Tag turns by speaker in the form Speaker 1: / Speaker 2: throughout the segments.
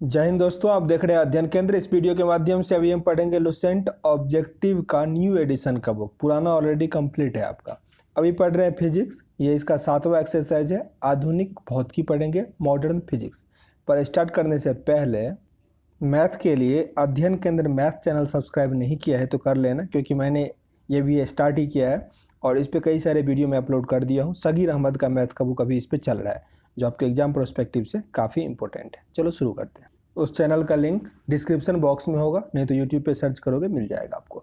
Speaker 1: जय हिंद दोस्तों, आप देख रहे हैं अध्ययन केंद्र। इस वीडियो के माध्यम से अभी हम पढ़ेंगे लुसेंट ऑब्जेक्टिव का न्यू एडिशन का बुक। पुराना ऑलरेडी कंप्लीट है आपका। अभी पढ़ रहे हैं फिजिक्स। ये इसका 7वां एक्सरसाइज है। आधुनिक भौतिकी पढ़ेंगे, मॉडर्न फिजिक्स। पर स्टार्ट करने से पहले मैथ के लिए अध्ययन केंद्र मैथ चैनल सब्सक्राइब नहीं किया है तो कर लेना, क्योंकि मैंने ये भी स्टार्ट ही किया है और इस पर कई सारे वीडियो मैं अपलोड कर दिया हूँ। सगीर अहमद का मैथ का बुक अभी इस पर चल रहा है, जो आपके एग्जाम प्रोस्पेक्टिव से काफ़ी इंपॉर्टेंट है। चलो शुरू करते हैं। उस चैनल का लिंक डिस्क्रिप्शन बॉक्स में होगा, नहीं तो यूट्यूब पे सर्च करोगे मिल जाएगा आपको।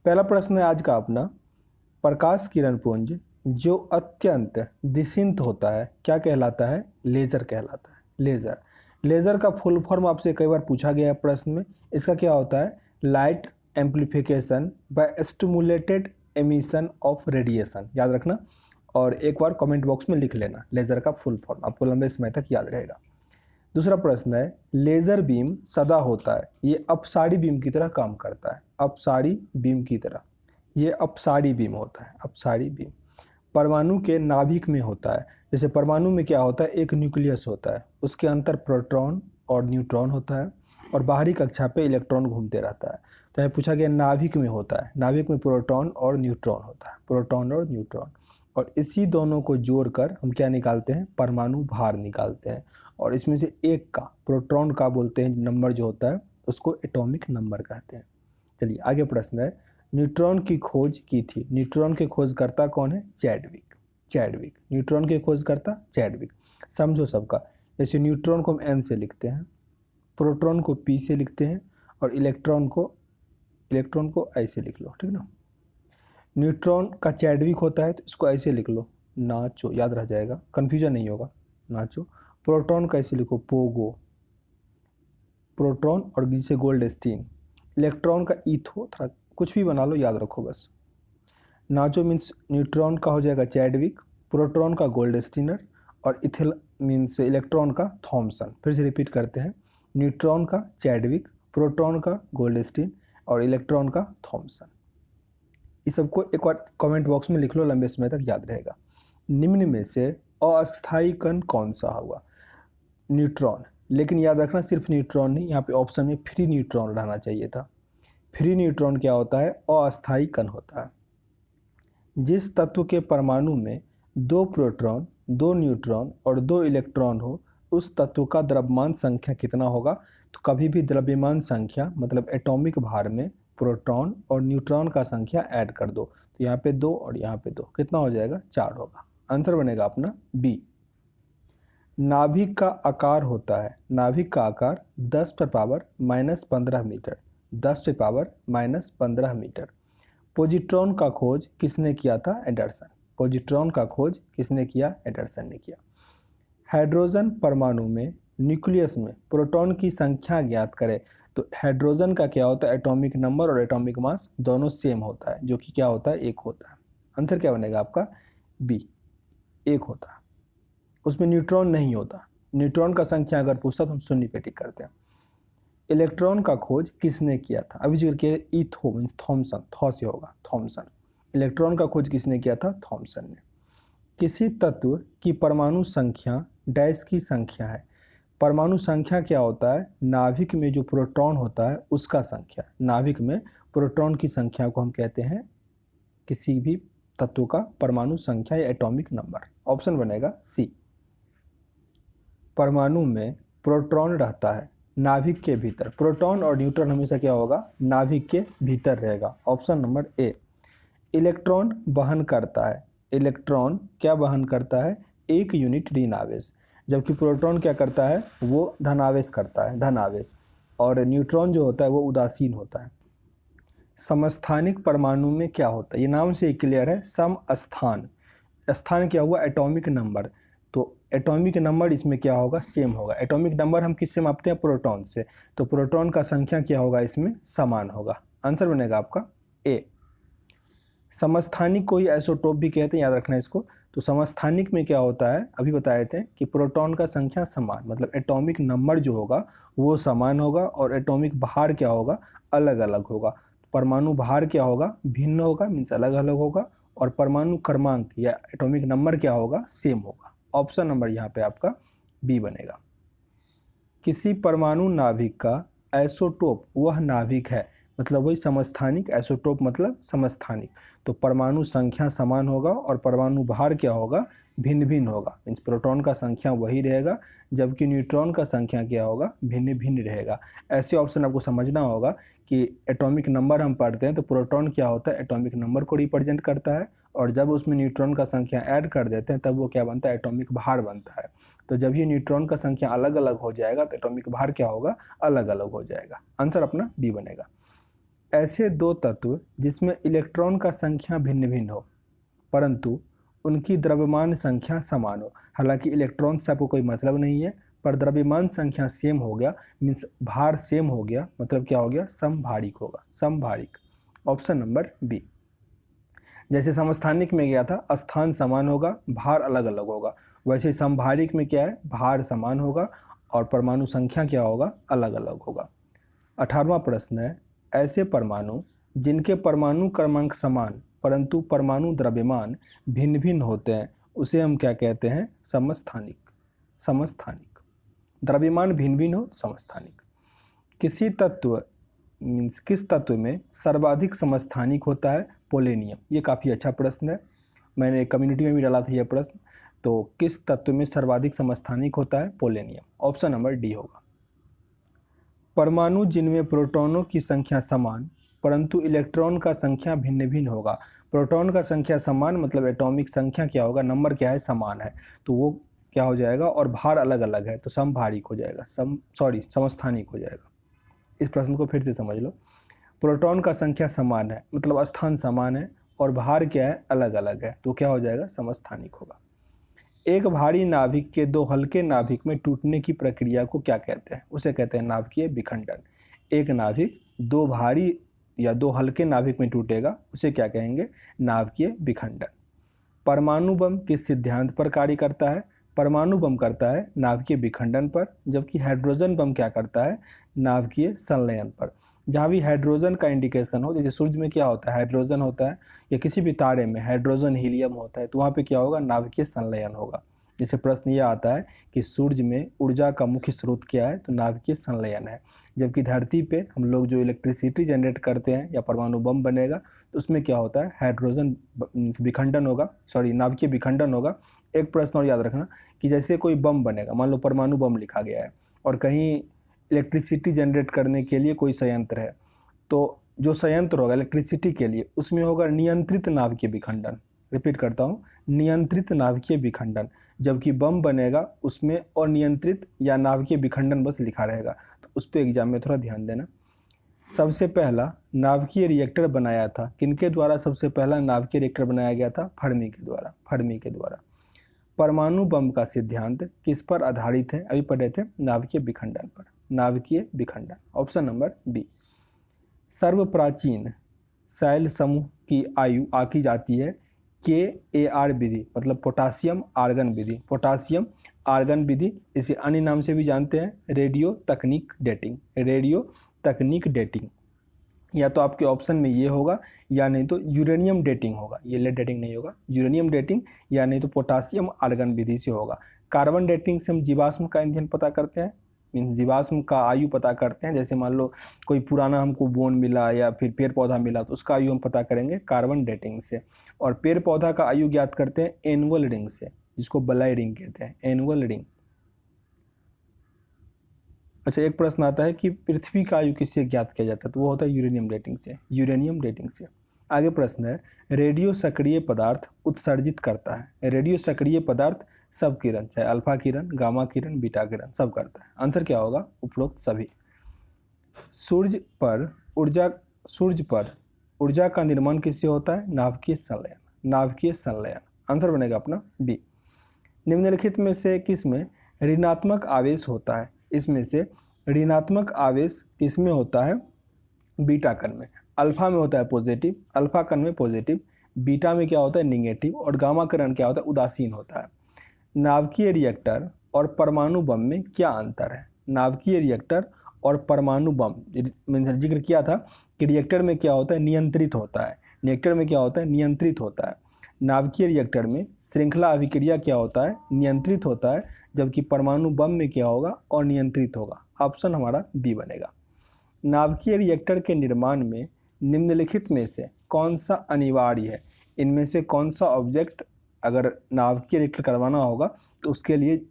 Speaker 1: पहला प्रश्न है आज का अपना, प्रकाश किरण पुंज जो अत्यंत दिशिंत होता है क्या कहलाता है? लेजर कहलाता है। लेजर लेजर का फुल फॉर्म आपसे कई बार पूछा गया है प्रश्न में। इसका क्या होता है? Light amplification by stimulated emission of radiation. याद रखना और एक बार कमेंट बॉक्स में लिख लेना लेजर का फुल फॉर्म, आपको लंबे समय तक याद रहेगा। दूसरा प्रश्न है, लेजर बीम सदा होता है, ये अपसारी बीम की तरह काम करता है। अपसारी बीम की तरह, ये अपसारी बीम होता है। अपसारी बीम परमाणु के नाभिक में होता है। जैसे परमाणु में क्या होता है? एक न्यूक्लियस होता है, उसके अंदर प्रोटॉन और न्यूट्रॉन होता है और बाहरी कक्षा पे इलेक्ट्रॉन घूमते रहता है। तो यह पूछा गया नाभिक में होता है। नाभिक में प्रोटॉन और न्यूट्रॉन होता है, प्रोटॉन और न्यूट्रॉन। और इसी दोनों को जोड़कर हम क्या निकालते हैं? परमाणु भार निकालते हैं। और इसमें से एक का, प्रोटॉन का बोलते हैं नंबर जो होता है, उसको एटॉमिक नंबर कहते हैं। चलिए आगे प्रश्न है, न्यूट्रॉन की खोज की थी। न्यूट्रॉन के खोजकर्ता कौन है? चैडविक। चैडविक न्यूट्रॉन के खोजकर्ता चैडविक। समझो सबका। जैसे न्यूट्रॉन को हम एन से लिखते हैं, प्रोटॉन को पी से लिखते हैं और इलेक्ट्रॉन को ऐसे लिख लो, ठीक ना। न्यूट्रॉन का चैडविक होता है तो इसको ऐसे लिख लो, नाचो, याद रह जाएगा, कन्फ्यूजन नहीं होगा। नाचो। प्रोटॉन का ऐसे लिखो, पोगो, प्रोटॉन और जिसे गोल्ड स्टीन। इलेक्ट्रॉन का ईथो, थोड़ा कुछ भी बना लो, याद रखो बस। नाचो मीन्स न्यूट्रॉन का हो जाएगा चैडविक, प्रोटॉन का गोल्ड स्टीनर और इथिल मीन्स इलेक्ट्रॉन का थॉमसन। फिर से रिपीट करते हैं, न्यूट्रॉन का चैडविक, प्रोटॉन का गोल्ड स्टीन और इलेक्ट्रॉन का थॉमसन। इस सबको एक बार कमेंट बॉक्स में लिख लो, लंबे समय तक याद रहेगा। निम्न में से अस्थायी कण कौन सा होगा? न्यूट्रॉन। लेकिन याद रखना सिर्फ न्यूट्रॉन नहीं, यहाँ पे ऑप्शन में फ्री न्यूट्रॉन रहना चाहिए था। फ्री न्यूट्रॉन क्या होता है? अस्थायी कण होता है। जिस तत्व के परमाणु में 2 प्रोटॉन, 2 न्यूट्रॉन और 2 इलेक्ट्रॉन हो, उस तत्व का द्रव्यमान संख्या कितना होगा? तो कभी भी द्रव्यमान संख्या मतलब एटॉमिक भार में प्रोटॉन और न्यूट्रॉन का संख्या ऐड कर दो। तो यहाँ पे 2 और यहाँ पे 2, कितना हो जाएगा? 4 होगा। आंसर बनेगा अपना बी। नाभिक का आकार होता है, नाभिक का आकार 10⁻⁻15 मीटर, 10⁻⁻15 मीटर। पॉजिट्रॉन का खोज किसने किया था? एंडरसन। पॉजिट्रॉन का खोज किसने किया? एंडरसन ने किया। हाइड्रोजन परमाणु में न्यूक्लियस में प्रोटॉन की संख्या ज्ञात करें। तो हाइड्रोजन का क्या होता है? एटॉमिक नंबर और एटॉमिक मास दोनों सेम होता है, जो कि क्या होता है? 1 होता है। आंसर क्या बनेगा आपका? बी, 1 होता है। उसमें न्यूट्रॉन नहीं होता। न्यूट्रॉन का संख्या अगर पूछता तो हम शून्य पे टिक करते हैं। इलेक्ट्रॉन का खोज किसने किया था? अभी जिक्र किया ईथो मीन्स थॉमसन, थॉ से होगा, थॉमसन। इलेक्ट्रॉन का खोज किसने किया था? थॉमसन ने। किसी तत्व की परमाणु संख्या डैश की संख्या है। परमाणु संख्या क्या होता है? नाभिक में जो प्रोटॉन होता है उसका संख्या। नाभिक में प्रोटॉन की संख्या को हम कहते हैं किसी भी तत्व का परमाणु संख्या या एटॉमिक नंबर। ऑप्शन बनेगा सी। परमाणु में प्रोटॉन रहता है नाभिक के भीतर। प्रोटॉन और न्यूट्रॉन हमेशा क्या होगा? नाभिक के भीतर रहेगा। Option number A. इलेक्ट्रॉन वहन करता है। इलेक्ट्रॉन क्या वहन करता है? 1 यूनिट ऋण आवेश, जबकि प्रोटॉन क्या करता है? वो धनावेश करता है, धन आवेश। और न्यूट्रॉन जो होता है वो उदासीन होता है। समस्थानिक परमाणु में क्या होता है? ये नाम से क्लियर है, समस्थान। स्थान क्या हुआ? Atomic number. तो एटॉमिक नंबर इसमें क्या होगा? सेम होगा। एटॉमिक नंबर हम किससे मापते हैं? प्रोटॉन से। तो प्रोटॉन का संख्या क्या होगा? इसमें समान होगा। आंसर बनेगा आपका ए। समस्थानिक को ही आइसोटोप भी कहते हैं, याद रखना इसको। तो समस्थानिक में क्या होता है? अभी बताए थे कि प्रोटॉन का संख्या समान, मतलब एटॉमिक नंबर जो होगा वो समान होगा और एटॉमिक भार क्या होगा? अलग अलग होगा। परमाणु भार क्या होगा? भिन्न होगा, मीन्स अलग अलग होगा। और परमाणु क्रमांक या एटॉमिक नंबर क्या होगा? सेम होगा। ऑप्शन नंबर यहाँ पे आपका बी बनेगा। किसी परमाणु नाभिक का आइसोटोप वह नाभिक है, मतलब वही समस्थानिक, आइसोटोप मतलब समस्थानिक। तो परमाणु संख्या समान होगा और परमाणु भार क्या होगा, भिन्न भिन्न होगा। मीन्स प्रोटॉन का संख्या वही रहेगा, जबकि न्यूट्रॉन का संख्या क्या होगा, भिन्न भिन्न रहेगा। ऐसे ऑप्शन आपको समझना होगा कि एटॉमिक नंबर हम पढ़ते हैं तो प्रोटॉन क्या होता है, एटॉमिक नंबर को रिप्रेजेंट करता है, और जब उसमें न्यूट्रॉन का संख्या ऐड कर देते हैं तब वो क्या बनता है, एटॉमिक भार बनता है। तो जब ये न्यूट्रॉन का संख्या अलग अलग हो जाएगा तो एटॉमिक भार क्या होगा, अलग अलग हो जाएगा। आंसर अपना बी बनेगा। ऐसे दो तत्व जिसमें इलेक्ट्रॉन का संख्या भिन्न भिन्न हो परंतु उनकी द्रव्यमान संख्या समान हो। हालांकि इलेक्ट्रॉन से आपको कोई मतलब नहीं है, पर द्रव्यमान संख्या सेम हो गया मीन्स भार सेम हो गया, मतलब क्या हो गया, समभारिक होगा, समभारिक। Option number B. जैसे समस्थानिक में गया था स्थान समान होगा, भार अलग अलग होगा, वैसे समभारिक में क्या है, भार समान होगा और परमाणु संख्या क्या होगा, अलग अलग होगा। 18वां प्रश्न है, ऐसे परमाणु जिनके परमाणु क्रमांक समान परंतु परमाणु द्रव्यमान भिन्न भिन्न होते हैं उसे हम क्या कहते हैं, समस्थानिक। समस्थानिक, द्रव्यमान भिन्न भिन्न हो, समस्थानिक। किसी तत्व मीन्स किस तत्व में सर्वाधिक समस्थानिक होता है, पोलेनियम। ये काफ़ी अच्छा प्रश्न है, मैंने कम्युनिटी में भी डाला था यह प्रश्न। तो किस तत्व में सर्वाधिक समस्थानिक होता है, पोलेनियम। ऑप्शन नंबर डी होगा। परमाणु जिनमें प्रोटॉनों की संख्या समान परंतु इलेक्ट्रॉन का संख्या भिन्न भिन्न होगा। प्रोटॉन का संख्या समान मतलब एटॉमिक संख्या क्या होगा, नंबर क्या है, समान है, तो वो क्या हो जाएगा, और भार अलग अलग है तो समभारिक हो जाएगा, समस्थानिक हो जाएगा। इस प्रश्न को फिर से समझ लो। प्रोटॉन का संख्या समान है मतलब स्थान समान है और भार क्या है, अलग अलग है, तो क्या हो जाएगा, समस्थानिक होगा। एक भारी नाभिक के दो हल्के नाभिक में टूटने की प्रक्रिया को क्या कहते हैं, उसे कहते हैं नाभिकीय विखंडन। एक नाभिक दो भारी या दो हल्के नाभिक में टूटेगा उसे क्या कहेंगे, नाभिकीय विखंडन। परमाणु बम किस सिद्धांत पर कार्य करता है, परमाणु बम करता है नाभिकीय विखंडन पर, जबकि हाइड्रोजन बम क्या करता है, नाभिकीय संलयन पर। जहाँ भी हाइड्रोजन का इंडिकेशन हो, जैसे सूर्य में क्या होता है, हाइड्रोजन होता है, या किसी भी तारे में हाइड्रोजन हीलियम होता है, तो वहाँ पे क्या होगा, नाभिकीय संलयन होगा। जैसे प्रश्न ये आता है कि सूर्य में ऊर्जा का मुख्य स्रोत क्या है, तो नाभिकीय संलयन है, जबकि धरती पे हम लोग जो इलेक्ट्रिसिटी जनरेट करते हैं या परमाणु बम बनेगा तो उसमें क्या होता है, हाइड्रोजन विखंडन होगा, नाभिकीय विखंडन होगा। एक प्रश्न और याद रखना कि जैसे कोई बम बनेगा, मान लो परमाणु बम लिखा गया है और कहीं इलेक्ट्रिसिटी जनरेट करने के लिए कोई संयंत्र है, तो जो संयंत्र होगा इलेक्ट्रिसिटी के लिए उसमें होगा नियंत्रित नाभिकीय विखंडन। रिपीट करता हूँ, नियंत्रित नाभिकीय विखंडन, जबकि बम बनेगा उसमें अनियंत्रित या नाभिकीय विखंडन बस लिखा रहेगा। तो उस पर एग्जाम में थोड़ा ध्यान देना। सबसे पहला नाभिकीय रिएक्टर बनाया था, किनके द्वारा सबसे पहला नाभिकीय रिएक्टर बनाया गया था, फर्मी के द्वारा, फर्मी के द्वारा। परमाणु बम का सिद्धांत किस पर आधारित है, अभी पढ़े थे, नाभिकीय विखंडन पर, नाभिकीय विखंडन। Option number B. सर्वप्राचीन शैल समूह की आयु आकी जाती है KAR विधि, मतलब पोटासियम आर्गन विधि, पोटासियम आर्गन विधि, इसे अन्य नाम से भी जानते हैं रेडियो तकनीक डेटिंग, रेडियो तकनीक डेटिंग। या तो आपके ऑप्शन में ये होगा या नहीं तो यूरेनियम डेटिंग होगा, ये लेड डेटिंग नहीं होगा, यूरेनियम डेटिंग या नहीं तो पोटासियम आर्गन विधि से होगा। कार्बन डेटिंग से हम जीवाश्म का ईंधन पता करते हैं, मीन्स जीवाश्म का आयु पता करते हैं। जैसे मान लो कोई पुराना हमको बोन मिला या फिर पेड़ पौधा मिला तो उसका आयु हम पता करेंगे कार्बन डेटिंग से। और पेड़ पौधा का आयु ज्ञात करते हैं एनुअल रिंग से, जिसको बलाई रिंग कहते हैं, एनुअल रिंग। अच्छा, एक प्रश्न आता है कि पृथ्वी का आयु किससे ज्ञात किया जाता है, तो वो होता है यूरेनियम डेटिंग से, यूरेनियम डेटिंग से। आगे प्रश्न है, रेडियो सक्रिय पदार्थ उत्सर्जित करता है, रेडियो सक्रिय पदार्थ सब किरण, चाहे अल्फा किरण, गामा किरण, बीटा किरण, सब करता है। आंसर क्या होगा, उपरोक्त सभी। सूर्य पर ऊर्जा का निर्माण किससे होता है, नाभिकीय संलयन, नाभिकीय संलयन। आंसर बनेगा अपना बी। निम्नलिखित में से किसमें ऋणात्मक आवेश होता है, इसमें से ऋणात्मक आवेश किसमें होता है, बीटा कण में। अल्फा में होता है पॉजिटिव, अल्फा कण में पॉजिटिव, बीटा में क्या होता है, नेगेटिव, और गामा कण क्या होता है, उदासीन होता है। नाभिकीय रिएक्टर और परमाणु बम में क्या अंतर है, नाभिकीय रिएक्टर और परमाणु बम, मैंने जिक्र किया था कि रिएक्टर में क्या होता है, नियंत्रित होता है, रिएक्टर में क्या होता है, नियंत्रित होता है। नाभिकीय रिएक्टर में श्रृंखला अभिक्रिया क्या होता है, नियंत्रित होता है, जबकि परमाणु बम में क्या होगा, अनियंत्रित होगा। ऑप्शन हमारा बी बनेगा। नाभिकीय रिएक्टर के निर्माण में निम्नलिखित में से कौन सा अनिवार्य है? इनमें से कौन सा ऑब्जेक्ट अगर नाभिकीय रिएक्टर करवाना होगा तो उसके लिए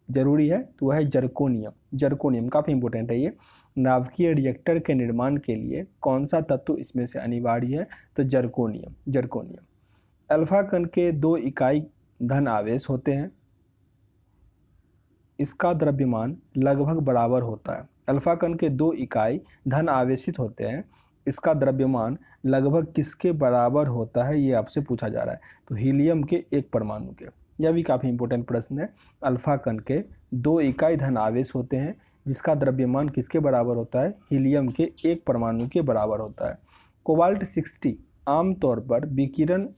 Speaker 1: जरूरी है, तो वह है जर्कोनियम। जर्कोनियम काफ़ी इंपॉर्टेंट है ये। नाभिकीय रिएक्टर के निर्माण के लिए कौन सा तत्व इसमें से अनिवार्य है? तो जर्कोनियम। जर्कोनियम। अल्फा कण के 2 इकाई धन आवेश होते हैं, इसका द्रव्यमान लगभग बराबर होता है। अल्फा कण के 2 इकाई धन आवेशित होते हैं, इसका द्रव्यमान लगभग किसके बराबर होता है, ये आपसे पूछा जा रहा है। तो हीलियम के 1 परमाणु के। यह भी काफ़ी इंपॉर्टेंट प्रश्न है। अल्फा कण के 2 इकाई धन आवेश होते हैं, जिसका द्रव्यमान किसके बराबर होता है? हीलियम के 1 परमाणु के बराबर होता है। कोबाल्ट 60 आमतौर पर विकिरण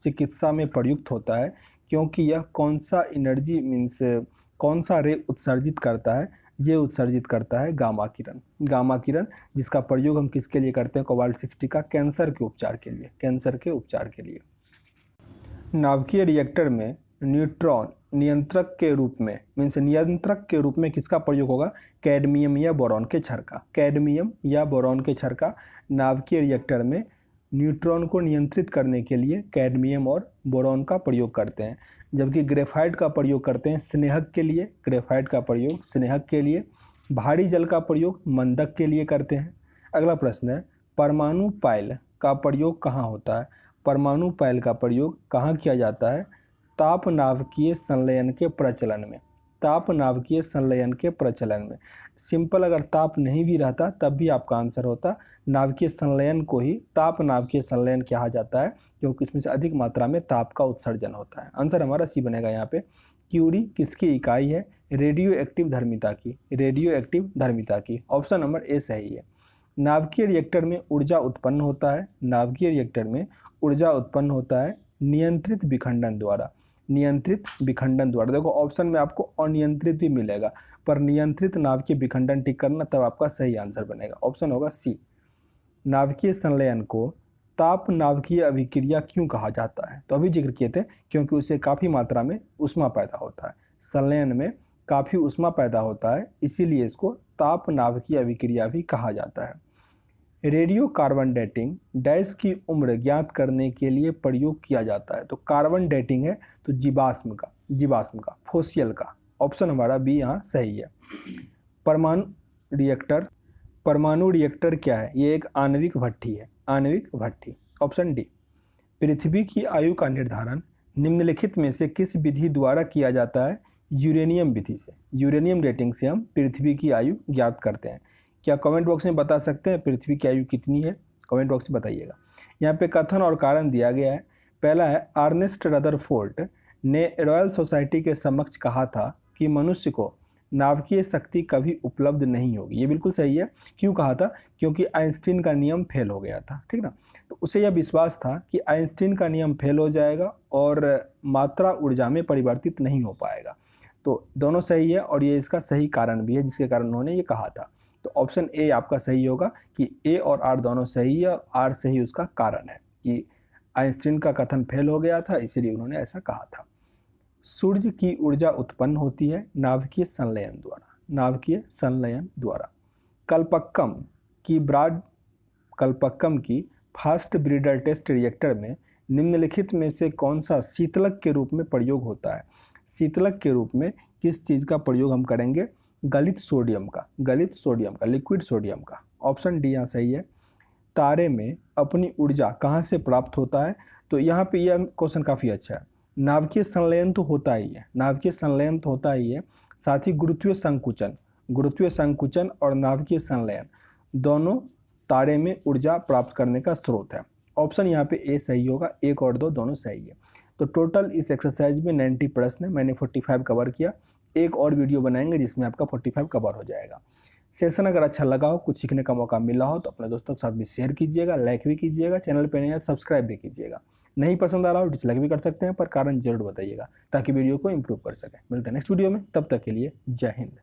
Speaker 1: चिकित्सा में प्रयुक्त होता है, क्योंकि यह कौन सा एनर्जी मीन्स कौन सा रे उत्सर्जित करता है? ये उत्सर्जित करता है गामा किरण। गामा किरण जिसका प्रयोग हम किसके लिए करते हैं? कोबाल्ट 60 का कैंसर के उपचार के लिए। कैंसर के उपचार के लिए। नाभिकीय रिएक्टर में न्यूट्रॉन नियंत्रक के रूप में मीन्स नियंत्रक के रूप में किसका प्रयोग होगा? कैडमियम या बोरॉन के छड़ का। कैडमियम या बोरॉन के छड़ का नाभिकीय रिएक्टर में न्यूट्रॉन को नियंत्रित करने के लिए कैडमियम और बोरॉन का प्रयोग करते हैं, जबकि ग्रेफाइट का प्रयोग करते हैं स्नेहक के लिए। ग्रेफाइट का प्रयोग स्नेहक के लिए। भारी जल का प्रयोग मंदक के लिए करते हैं। अगला प्रश्न है, परमाणु पायल का प्रयोग कहाँ होता है? परमाणु पायल का प्रयोग कहाँ किया जाता है? ताप नाभिकीय संलयन के प्रचलन में। ताप नाभिकीय संलयन के प्रचलन में। सिंपल अगर ताप नहीं भी रहता तब भी आपका आंसर होता। नाभिकीय संलयन को ही ताप नाभिकीय संलयन कहा जाता है, क्योंकि इसमें से अधिक मात्रा में ताप का उत्सर्जन होता है। आंसर हमारा सी बनेगा यहाँ पे। क्यूरी किसकी इकाई है? रेडियो एक्टिव धर्मिता की। रेडियो एक्टिव धर्मिता की। ऑप्शन नंबर ए सही है। नाभिकीय रिएक्टर में ऊर्जा उत्पन्न होता है। नाभिकीय रिएक्टर में ऊर्जा उत्पन्न होता है नियंत्रित विखंडन द्वारा। नियंत्रित विखंडन द्वारा। देखो ऑप्शन में आपको अनियंत्रित भी मिलेगा, पर नियंत्रित नाभिकीय विखंडन टिक करना, तब आपका सही आंसर बनेगा। ऑप्शन होगा सी। नाभिकीय संलयन को ताप नाभिकीय अभिक्रिया क्यों कहा जाता है? तो अभी जिक्र किए थे, क्योंकि उसे काफ़ी मात्रा में ऊष्मा पैदा होता है। संलयन में काफ़ी ऊष्मा पैदा होता है, इसीलिए इसको ताप नाभिकीय अभिक्रिया भी कहा जाता है। रेडियो कार्बन डेटिंग डैश की उम्र ज्ञात करने के लिए प्रयोग किया जाता है। तो कार्बन डेटिंग है तो जीवाश्म का फोसियल का। ऑप्शन हमारा बी यहाँ सही है। परमाणु रिएक्टर क्या है? ये एक आणविक भट्ठी है। आणविक भट्ठी। Option D. पृथ्वी की आयु का निर्धारण निम्नलिखित में से किस विधि द्वारा किया जाता है? यूरेनियम विधि से। यूरेनियम डेटिंग से हम पृथ्वी की आयु ज्ञात करते हैं। क्या कमेंट बॉक्स में बता सकते हैं पृथ्वी की आयु कितनी है? कमेंट बॉक्स में बताइएगा। यहाँ पे कथन और कारण दिया गया है। पहला है, अर्नेस्ट रदरफोर्ड ने रॉयल सोसाइटी के समक्ष कहा था कि मनुष्य को नाभिकीय शक्ति कभी उपलब्ध नहीं होगी। ये बिल्कुल सही है। क्यों कहा था? क्योंकि आइंस्टीन का नियम फेल हो गया था, ठीक ना। तो उसे यह विश्वास था कि आइंस्टीन का नियम फेल हो जाएगा और मात्रा ऊर्जा में परिवर्तित नहीं हो पाएगा। तो दोनों सही है और ये इसका सही कारण भी है जिसके कारण उन्होंने ये कहा था। तो ऑप्शन ए आपका सही होगा कि ए और आर दोनों सही है, और आर सही उसका कारण है कि आइंस्टीन का कथन फेल हो गया था, इसीलिए उन्होंने ऐसा कहा था। सूर्य की ऊर्जा उत्पन्न होती है नाभिकीय संलयन द्वारा। नाभिकीय संलयन द्वारा। कल्पक्कम की फास्ट ब्रीडर टेस्ट रिएक्टर में निम्नलिखित में से कौन सा शीतलक के रूप में प्रयोग होता है? शीतलक के रूप में किस चीज़ का प्रयोग हम करेंगे? गलित सोडियम का। लिक्विड सोडियम का। ऑप्शन डी यहाँ सही है। तारे में अपनी ऊर्जा कहाँ से प्राप्त होता है? तो यहाँ पे यह क्वेश्चन काफ़ी अच्छा है। नाभिकीय संलयन तो होता ही है, साथ ही गुरुत्वीय संकुचन और नाभिकीय संलयन दोनों तारे में ऊर्जा प्राप्त करने का स्रोत है। ऑप्शन यहाँ पे ए सही होगा। 1 और 2 दोनों सही है। तो टोटल इस एक्सरसाइज में 90 प्रश्न है, मैंने 45 कवर किया। एक और वीडियो बनाएंगे जिसमें आपका 45 कवर हो जाएगा। सेशन अगर अच्छा लगा हो, कुछ सीखने का मौका मिला हो तो अपने दोस्तों के साथ भी शेयर कीजिएगा, लाइक भी कीजिएगा, चैनल पर नया सब्सक्राइब भी कीजिएगा। नहीं पसंद आ रहा हो डिसलाइक भी कर सकते हैं, पर कारण जरूर बताइएगा ताकि वीडियो को इम्प्रूव कर सकें। मिलते हैं नेक्स्ट वीडियो में, तब तक के लिए जय हिंद।